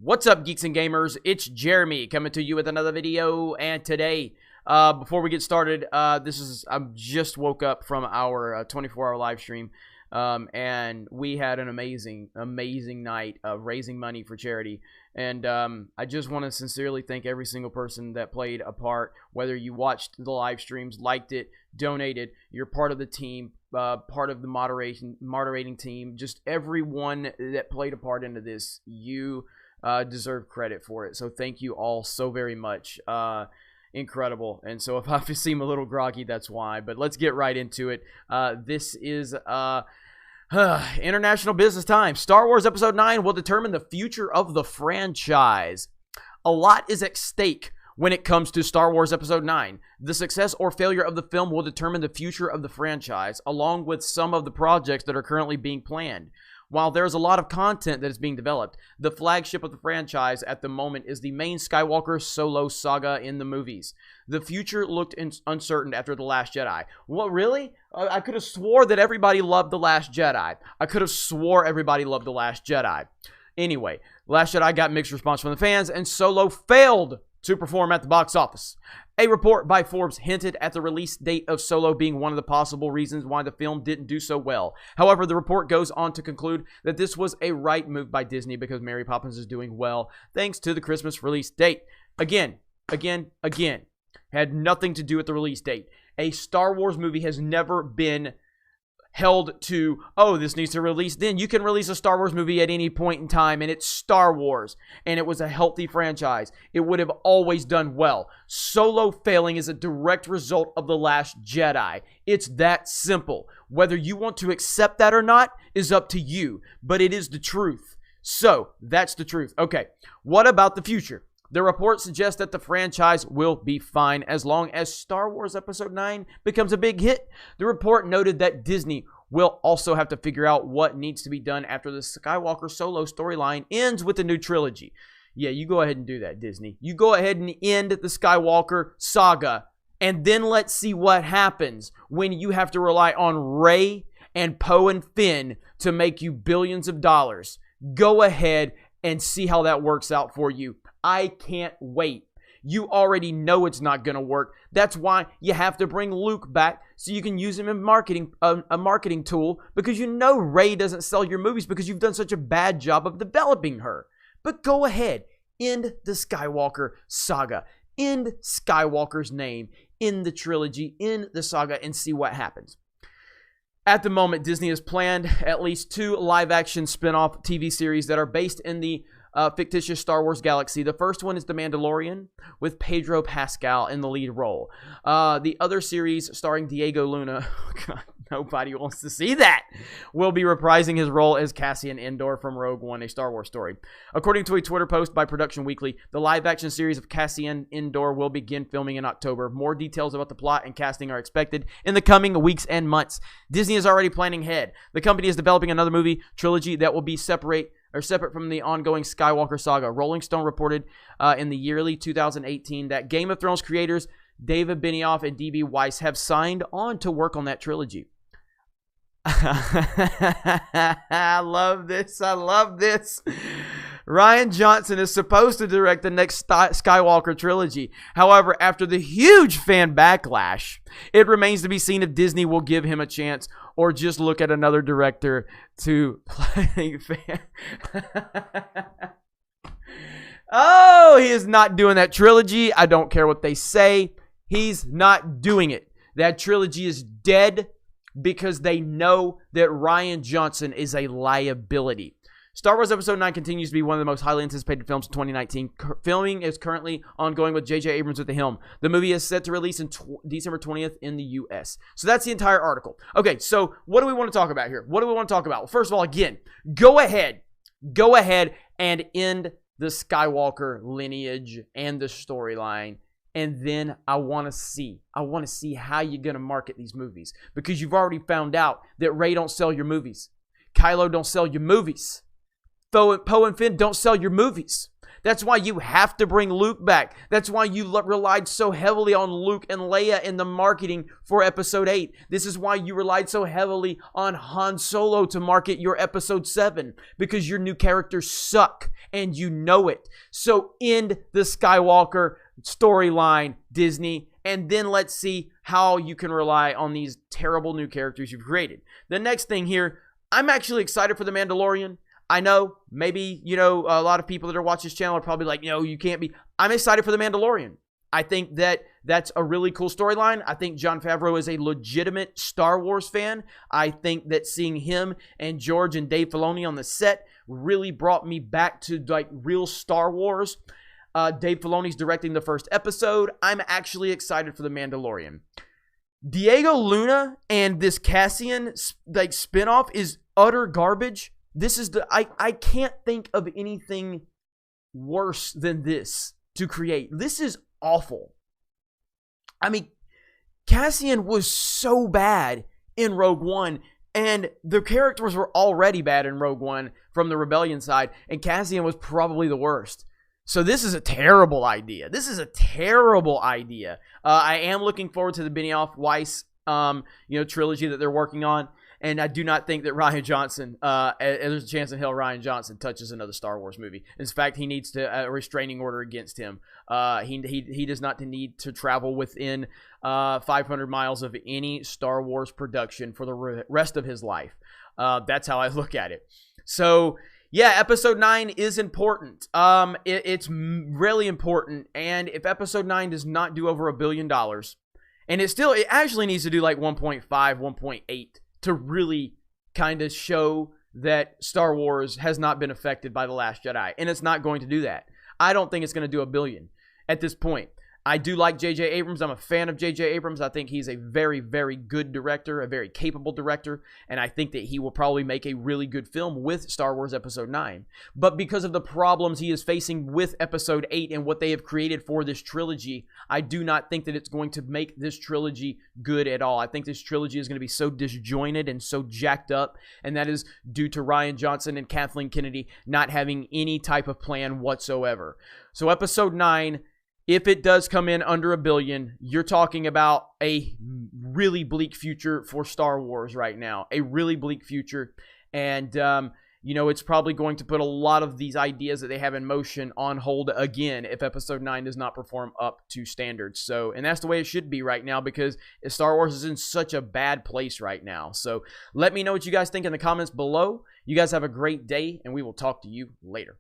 What's up, geeks and gamers? It's Jeremy coming to you with another video, and today, before we get started, I just woke up from our 24-hour live stream, and we had an amazing night of raising money for charity. And I just want to sincerely thank every single person that played a part, whether you watched the live streams, liked it, donated, you're part of the team, part of the moderating team, just everyone that played a part into this. You deserve credit for it. So thank you all so very much. Incredible. And so if I seem a little groggy, that's why. But let's get right into it. This is international business time. Star Wars Episode 9 will determine the future of the franchise. A lot is at stake when it comes to Star Wars Episode 9. The success or failure of the film will determine the future of the franchise, along with some of the projects that are currently being planned. While there's a lot of content that is being developed, the flagship of the franchise at the moment is the main Skywalker Solo saga in the movies. The future looked uncertain after The Last Jedi. What, really? I could have swore that everybody loved The Last Jedi. Anyway, Last Jedi got mixed response from the fans, and Solo failed to perform at the box office. A report by Forbes hinted at the release date of Solo being one of the possible reasons why the film didn't do so well. However, the report goes on to conclude that this was a right move by Disney because Mary Poppins is doing well thanks to the Christmas release date. Again, had nothing to do with the release date. A Star Wars movie has never been held to, oh, this needs to release then. You can release a Star Wars movie at any point in time, and it's Star Wars, and it was a healthy franchise. It would have always done well. Solo failing is a direct result of The Last Jedi. It's that simple. Whether you want to accept that or not is up to you, but it is the truth. So, that's the truth. Okay, what about the future? The report suggests that the franchise will be fine as long as Star Wars Episode 9 becomes a big hit. The report noted that Disney will also have to figure out what needs to be done after the Skywalker Solo storyline ends with the new trilogy. Yeah, you go ahead and do that, Disney. You go ahead and end the Skywalker saga, and then let's see what happens when you have to rely on Rey and Poe and Finn to make you billions of dollars. Go ahead and see how that works out for you. I can't wait. You already know it's not going to work. That's why you have to bring Luke back so you can use him in marketing, a marketing tool, because you know Rey doesn't sell your movies because you've done such a bad job of developing her. But go ahead, end the Skywalker saga, end Skywalker's name in the trilogy, in the saga, and see what happens. At the moment, Disney has planned at least 2 live-action spin-off TV series that are based in the fictitious Star Wars galaxy. The first one is The Mandalorian, with Pedro Pascal in the lead role. The other series, starring Diego Luna, God, nobody wants to see that, will be reprising his role as Cassian Andor from Rogue One, A Star Wars Story. According to a Twitter post by Production Weekly, the live-action series of Cassian Andor will begin filming in October. More details about the plot and casting are expected in the coming weeks and months. Disney is already planning ahead. The company is developing another movie trilogy that will be separate from the ongoing Skywalker saga. Rolling Stone reported in the yearly 2018 that Game of Thrones creators David Benioff and D.B. Weiss have signed on to work on that trilogy. I love this. Rian Johnson is supposed to direct the next Skywalker trilogy. However, after the huge fan backlash, it remains to be seen if Disney will give him a chance or just look at another director to play fan. Oh, he is not doing that trilogy. I don't care what they say. He's not doing it. That trilogy is dead because they know that Rian Johnson is a liability. Star Wars Episode 9 continues to be one of the most highly anticipated films of 2019. Filming is currently ongoing with J.J. Abrams at the helm. The movie is set to release in December 20th in the U.S. So that's the entire article. Okay, so what do we want to talk about here? Well, first of all, again, go ahead and end the Skywalker lineage and the storyline. And then I want to see how you're going to market these movies, because you've already found out that Rey don't sell your movies. Kylo don't sell your movies. Poe and Finn don't sell your movies. That's why you have to bring Luke back. That's why you relied so heavily on Luke and Leia in the marketing for Episode 8. This is why you relied so heavily on Han Solo to market your Episode 7, because your new characters suck and you know it. So end the Skywalker storyline, Disney, and then let's see how you can rely on these terrible new characters you've created. The next thing here, I'm actually excited for The Mandalorian. I know maybe, a lot of people that are watching this channel are probably like, you can't be. I'm excited for The Mandalorian. I think that that's a really cool storyline. I think Jon Favreau is a legitimate Star Wars fan. I think that seeing him and George and Dave Filoni on the set really brought me back to like real Star Wars. Dave Filoni's directing the first episode. I'm actually excited for The Mandalorian. Diego Luna and this Cassian spinoff is utter garbage. This is I can't think of anything worse than this to create. This is awful. I mean, Cassian was so bad in Rogue One, and the characters were already bad in Rogue One from the Rebellion side, and Cassian was probably the worst. So this is a terrible idea. This is a terrible idea. I am looking forward to the Benioff Weiss trilogy that they're working on. And I do not think that Rian Johnson, there's a chance in hell Rian Johnson touches another Star Wars movie. In fact, he needs a restraining order against him. He does not need to travel within 500 miles of any Star Wars production for the rest of his life. That's how I look at it. So, yeah, Episode 9 is important. It's really important. And if Episode 9 does not do over $1 billion, and it actually needs to do like 1.5, 1.8, to really kind of show that Star Wars has not been affected by The Last Jedi. And it's not going to do that. I don't think it's going to do $1 billion at this point. I do like J.J. Abrams. I'm a fan of J.J. Abrams. I think he's a very, very good director, a very capable director, and I think that he will probably make a really good film with Star Wars Episode 9. But because of the problems he is facing with Episode 8 and what they have created for this trilogy, I do not think that it's going to make this trilogy good at all. I think this trilogy is going to be so disjointed and so jacked up, and that is due to Rian Johnson and Kathleen Kennedy not having any type of plan whatsoever. So Episode 9... if it does come in under $1 billion, you're talking about a really bleak future for Star Wars right now. A really bleak future. And, it's probably going to put a lot of these ideas that they have in motion on hold again if Episode 9 does not perform up to standards. So, and that's the way it should be right now because Star Wars is in such a bad place right now. So let me know what you guys think in the comments below. You guys have a great day, and we will talk to you later.